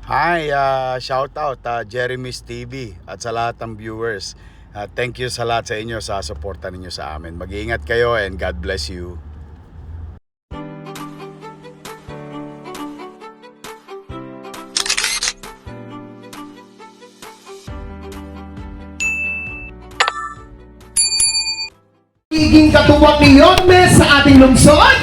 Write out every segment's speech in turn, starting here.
Hi, shout out Jeremy's TV at sa lahat ng viewers. Thank you sa lahat sa inyo sa suporta ninyo sa amin. Mag-iingat kayo and God bless you. Magiging katuwang ni Yorme sa ating lungsod,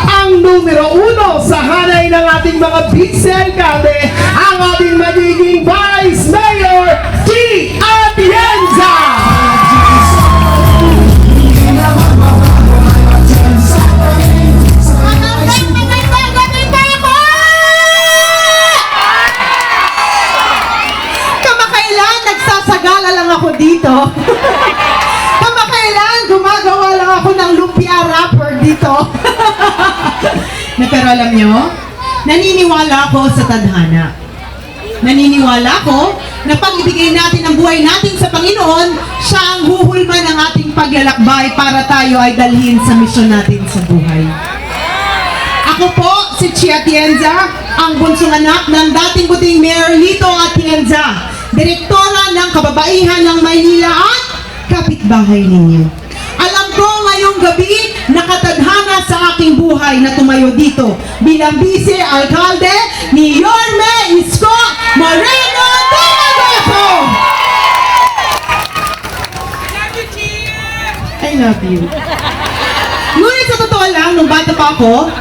ang numero 1 sa hanay ng ating mga vice-alcalde, ang ating magiging Vice Mayor, T. Atienza! Kamakailan nagsasagala lang ako dito. Gumagawa lang ako ng lumpia wrapper dito. Pero alam nyo, naniniwala ako sa tadhana. Naniniwala ako na pag ibigay natin ang buhay natin sa Panginoon, siya ang huhulma ng ating paglalakbay para tayo ay dalhin sa misyon natin sa buhay. Ako po, si Chia Atienza, ang bunsong anak ng dating puting Mayor Lito Atienza, direktora ng Kababaihan ng Maynila at kapitbahay ninyo. Alam ko ngayong gabi, nakatadhana sa aking buhay na tumayo dito bilang vice-alcalde ni Yorme Isko Moreno Dumagoso! I love you. Ngunit sa totoo lang, nung bata pa ako,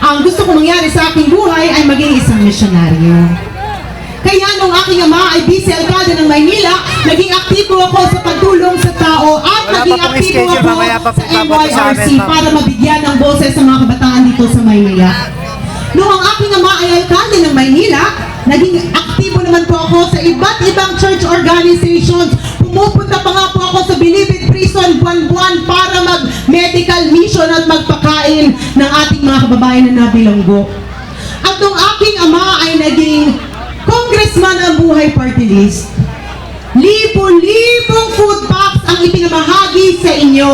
ang gusto ko mangyari sa aking buhay ay maging isang misyonaryo. Kaya nung aking ama ay vice-alcalde ng Maynila, naging aktibo ako sa pagtulong sa tao at naging aktibo ako sa NYRC para mabigyan ng boses sa mga kabataan dito sa Maynila. Nung ang aking ama ay alkalde ng Maynila, naging aktibo naman po ako sa iba't ibang church organizations. Pumupunta pa nga po ako sa Bilibid Prison buwan-buwan para mag-medical mission at magpakain ng ating mga kababayan na nabilanggo. At nung aking ama ay naging congressman ang buhay party list, libo-libong food packs ang ipinamahagi sa inyo.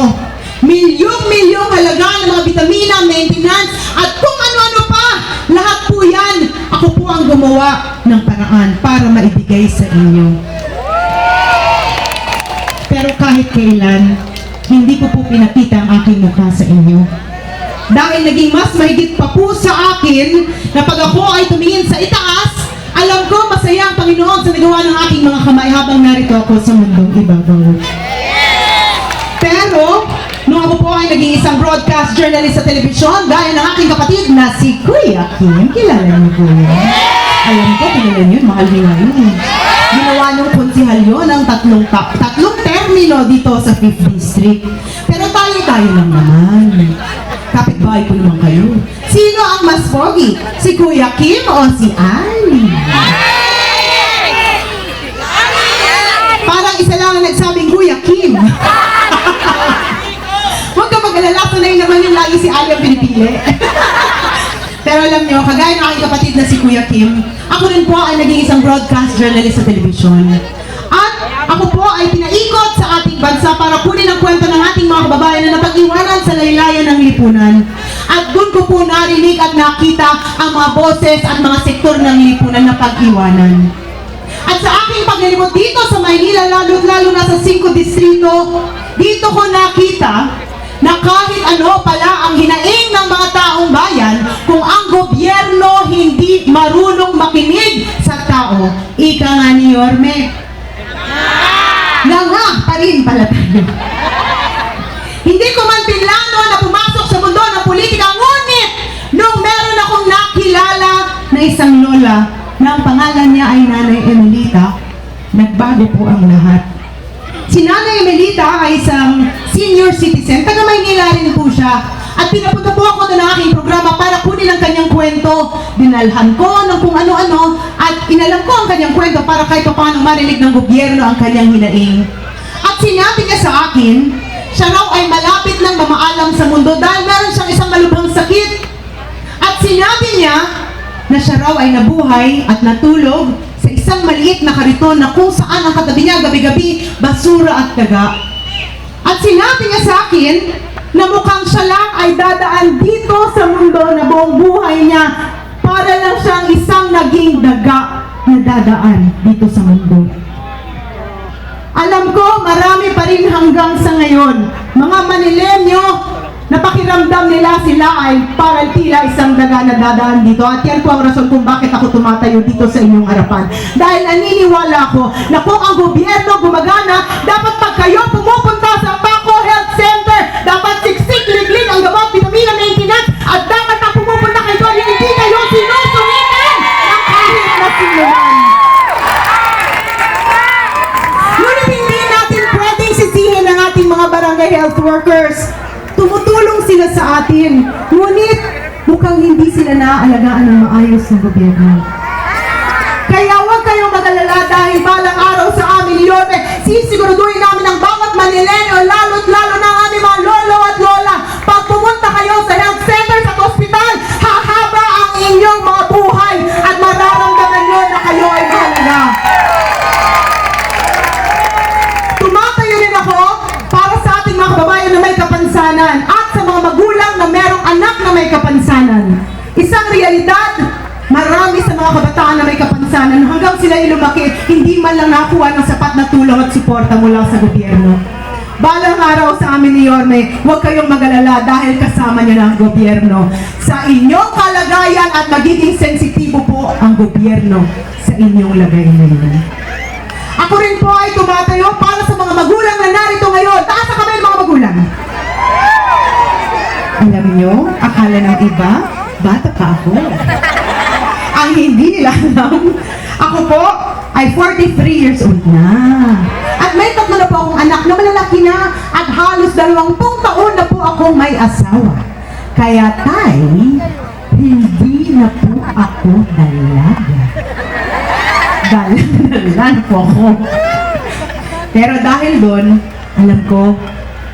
Milyong-milyong halaga ng mga vitamina, maintenance, at kung ano-ano pa. Lahat po yan, ako po ang gumawa ng paraan para maibigay sa inyo. Pero kahit kailan, hindi ko po pinakita ang aking mukha sa inyo. Dahil naging mas mahigit pa po sa akin na pag ako ay tumingin sa itaas, alam ko masaya ang Panginoon sa nagawa ng aking mga kamay habang narito ako sa mundong ibabaw. Pero, nung ako po ay naging isang broadcast journalist sa telebisyon, gaya ng aking kapatid na si Kuya Kim, kilala niyo po yun? Alam ko, kilala niyo yun, mahal niyo nga yun. Ginawa niyong konsihal yun ng tatlong termino dito sa 5th District. Pero tayo lang naman. Kapitbahay ko naman kayo. Sino ang mas pogi? Si Kuya Kim o si Ali? Parang isa lang ang nagsabing Kuya Kim. Huwag ka mag-alala, tunay naman yung lagi si Ali ang pinipili. Pero alam nyo, kagaya ng aking kapatid na si Kuya Kim, ako rin po ay naging isang broadcast journalist sa telebisyon. At ako po ay pinaikot sa ating bansa para kunin ang kwento ng ating mga kababayan na napag-iwanan sa laylayan ng lipunan. At doon ko po narinig at nakita ang mga boses at mga sektor ng lipunan na pag-iwanan. At sa aking paglilibot dito sa Maynila, lalo na sa 5 distrito, dito ko nakita na kahit ano pala ang hinaing ng mga taong bayan kung ang gobyerno hindi marunong makinig sa tao. Ika nga ni Yorme, nga pa rin pala tayo. Hindi ko man pinlano na pumasok sa mundo ng politika, ngunit nung meron akong nakilala na isang lola na ang pangalan niya ay Nanay Emelita, nagbago po ang lahat. Si Nanay Emelita ay isang senior citizen, taga Maynila rin po siya. At pinapunta po ako ng aking programa para kunin ang kanyang kwento. Dinalhan ko ng kung ano-ano at inalam ko ang kanyang kwento para kahit paano marinig ng gobyerno ang kanyang hinaing. At sinabi niya sa akin, siya raw ay malapit ng mamaalam sa mundo dahil meron siyang isang malubhang sakit. At sinabi niya na siya raw ay nabuhay at natulog sa isang maliit na kariton na kung saan ang katabi niya gabi-gabi basura at daga. At sinabi niya sa akin na mukhang siya lang ay dadaan dito sa mundo na buong buhay niya para lang siyang isang naging daga na dadaan dito sa mundo. Alam ko, marami pa rin hanggang sa ngayon, mga Manilenyo, na pakiramdam nila sila ay parang tila isang daga na dadaan dito. At yan po ang rason kung bakit ako tumatayo dito sa inyong harapan. Dahil naniniwala ako na kung ang gobyerno gumagana, dapat pag kayo pumupunta sa Paco Health Center, dapat siksik, liglig ang gamot, vitamina, maintenance, at dapat na pumupunta kayo doon, hindi kayo sinusungitan ng kahit na sinuman. Ngunit hindi natin pwedeng sisihin ang ating mga barangay health workers. Tumutulong sila sa atin, ngunit mukhang hindi sila naaalagaan ng maayos ng gobyerno. Kaya huwag kayong mag-alala dahil balang araw sa amin yun, sisiguraduhin namin ang bawat Manilenyo, lalo't lalo na ang aming mga lolo at lola. Pag pumunta kayo sa health center at hospital, hahaba ang inyong mga buhay at mararamdaman nyo na kayo ay mahalaga. Tumatayo rin ako para sa ating mga kababayan na may kapansanan at sa mga magulang na merong anak na may kapansanan. Isang realidad, marami sa mga kabataan na may kapansanan hanggang sila ay lumaki, hindi man lang nakuha ng sapat na tulong at suporta mula sa gobyerno. Balang araw sa amin ni Yorme, huwag kayong mag-alala dahil kasama niyo na ang gobyerno. Sa inyong kalagayan at magiging sensitibo po ang gobyerno sa inyong lagay ngayon. Ako rin po ay tumatayo para sa mga magulang na narito ngayon. Taas ang kamay ng mga magulang. Alam nyo, akala ng iba, bata pa ako. Ang hindi nila alam, ako po ay 43 years old na. At may tatlo na po akong anak na malalaki na at halos 20 taon na po akong may asawa. Kaya tay, hindi na po ako dalaga. Dalaga po ako. Pero dahil doon, alam ko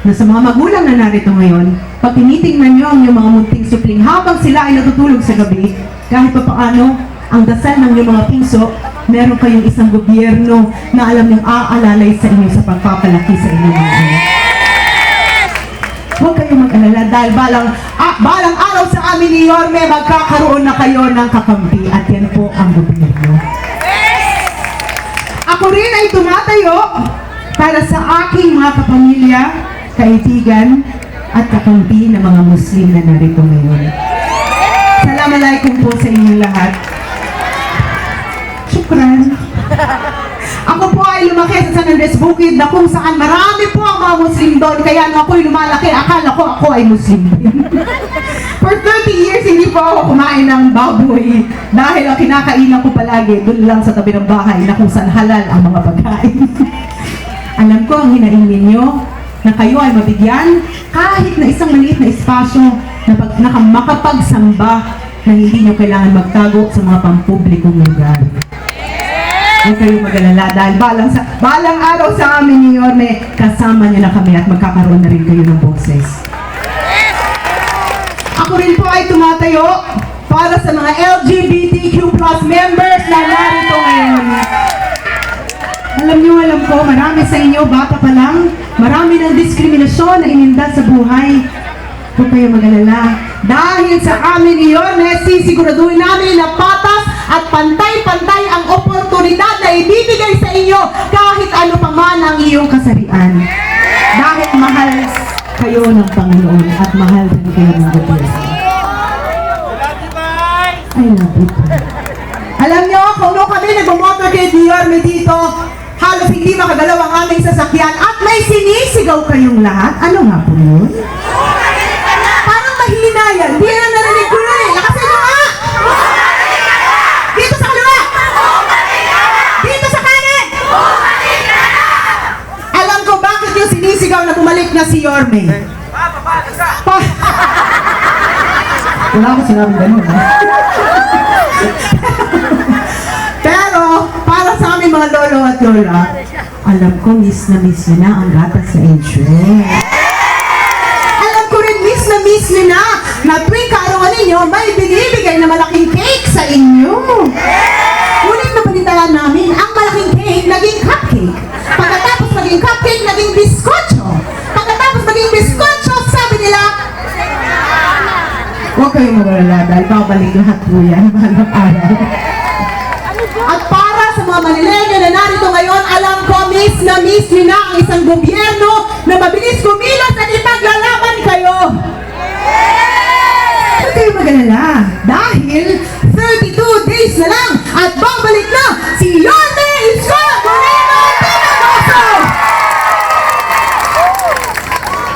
na sa mga magulang na narito ngayon, pag tinitingnan nyo ang iyong mga munting supling habang sila ay natutulog sa gabi, kahit pa paano, ang dasal ng iyong mga piso, meron kayong isang gobyerno na alam niyong aalalay sa inyo sa pagpapalaki sa inyong mga anak. Huwag kayong mag-alala dahil balang araw sa amin ni Yorme, magkakaroon na kayo ng kakampi at yan po ang gobyerno. Ako rin ay tumatayo para sa aking mga kapamilya, kaibigan, at kakampi ng mga Muslim na narito ngayon. Assalamualaikum po sa inyong lahat. Shukran. Ako po ay lumaki sa San Andres Bukid na kung saan marami po ang mga Muslim doon. Kaya nung ako'y lumalaki, akala ko ako ay Muslim din. For 30 years, hindi po ako kumain ng baboy. Dahil ang kinakainan ko palagi, doon lang sa tabi ng bahay na kung saan halal ang mga pagkain. Alam ko ang hinaing ninyo na kayo ay mabigyan kahit na isang maliit na espasyo na makapagsamba na hindi nyo kailangan magtago sa mga pampublikong lugar. Huwag kayong mag-alala dahil balang araw sa amin ni Yorme, kasama nyo na kami at magkakaroon na rin kayo ng boses. Ako rin po ay tumatayo para sa mga LGBTQ+ members na narito ngayon. Alam ko, marami sa inyo, bata pa lang, marami ng diskriminasyon na ininda sa buhay. Huwag kayo mag-alala. Dahil sa amin iyon, sisiguraduhin namin na patas at pantay-pantay ang oportunidad na ibibigay sa inyo kahit ano pa man ang iyong kasarian. Dahil mahal kayo ng Panginoon at mahal din kayo ng gobyerno. I love you. Alam nyo, kung nung kami nag-motorcade ni Yorme dito, halos hindi makagalaw ang aming sasakyan at may sinisigaw kayong lahat. Ano nga po yun? Parang mahina yan. Hindi na narinig ko yun eh. Lakasin nyo nga! Dito sa kaliwa! Dito sa kanan! Alam ko bakit yung sinisigaw na bumalik na si Yorme. Wala ko sinabi ganun. Pero, para sa aming mga lolo at lola, alam ko miss nyo na ang gatas sa ensure. Alam ko rin miss nyo na tuwing kaarawan ninyo, may binibigay na malaking cake sa inyo. Ngunit napalitaan namin, ang malaking cake naging cupcake. Pagkatapos maging cupcake, naging biskotso. Pagkatapos maging biskotso, sabi nila, huwag kayong mag-alala dahil babalik lahat po yan balang araw. At para sa mga Manileño na narito ngayon, alam ko miss na miss nyo na ang isang gobyerno na mabilis kumilos at ipaglalaban kayo. Huwag kayo mag-alala dahil 32 days na lang at babalik na si Yorme Isko Moreno Pinagoso!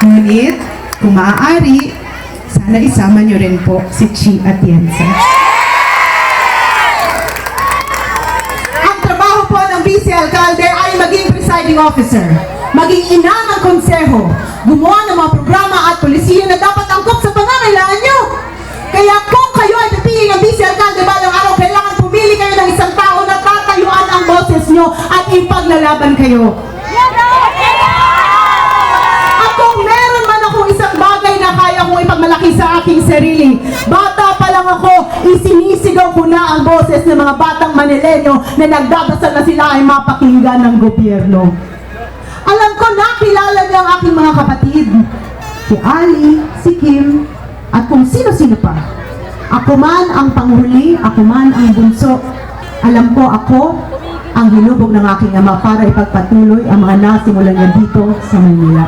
Ngunit, kung maaari, sana isama nyo rin po si Chi Atienza. Ang trabaho po ng Vice Alcalde ay maging presiding officer, maging ina ng konseho, gumawa ng mga programa at polisiya na dapat angkop sa pangangailangan nyo. Kaya kung kayo ay pipili ng Vice Alcalde balang araw, kailangan pumili kayo ng isang tao na tatayuan ang boses nyo at ipaglalaban kayo. At kung meron man akong isang bagay na kaya kong ipagmalaki sa aking sarili, bata pa lang ako, isinisigaw ko na ang boses ng mga batang Manileño na nagdadasal na sila ay mapakinggan ng gobyerno. Alam ko, nakilala niya ang aking mga kapatid, si Ali, si Kim, at kung sino-sino pa. Ako man ang panghuli, ako man ang bunso. Alam ko ako ang hinubog ng aking ama para ipagpatuloy ang mga nasimulan niya dito sa Manila.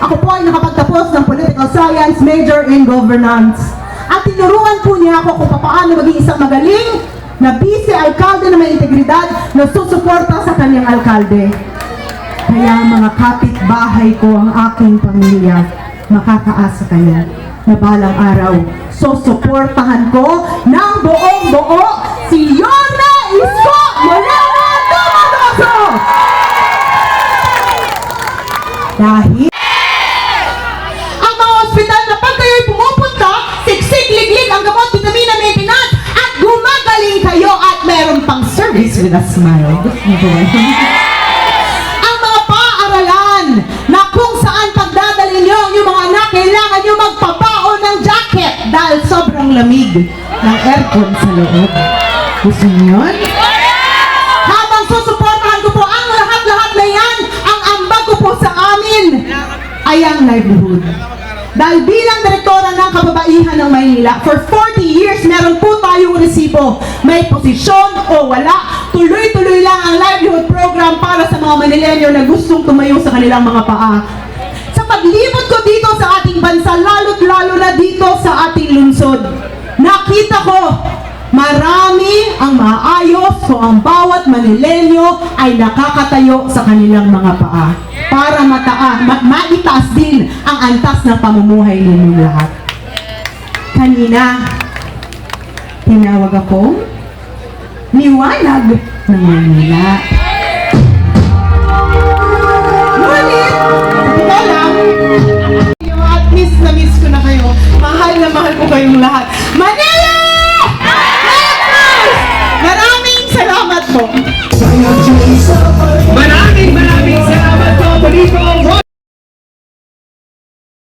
Ako po ay nakapagtapos ng Political Science, major in Governance. At tinuruan po niya ako kung paano maging isang magaling na vice alkalde na may integridad na susuporta sa kanyang alkalde. Kaya mga kapitbahay ko, ang aking pamilya, makakaasa kayo na balang araw, susuportahan ko ng buong-buo si Yorme Isko Moreno Pinagoso! Dahil ang mga ospital na pag kayo'y pumupunta, siksik-liglig ang gamot, vitamina, maintenance, at gumagaling kayo at meron pang service with a smile. Gusto mo ba? Ang mga paaralan na kung saan pagdadalhin nyo yung mga anak, kailangan nyo magpapaon ng jacket dahil sobrang lamig ng aircon sa loob. Gusto nyo yun? Habang susuportahan ko po ang lahat-lahat na yan, ang ambag ko po sa amin ay ang livelihood. Dahil bilang direktora ng kababaihan ng Maynila, for 40 years, meron po tayong resibo. May posisyon o wala, tuloy-tuloy lang ang livelihood program para sa mga Manileño na gustong tumayo sa kanilang mga paa. Sa paglibot ko dito sa ating bansa, lalo't lalo na dito sa ating lungsod, nakita ko marami ang maayos kung ang bawat Manileño ay nakakatayo sa kanilang mga paa para maitaas din ang antas ng pamumuhay ninyong lahat. Kanina, tinawag akong liwanag ng Manila. Ngunit, ito lang, at miss na miss ko na kayo. Mahal na mahal ko kayong lahat. Manila!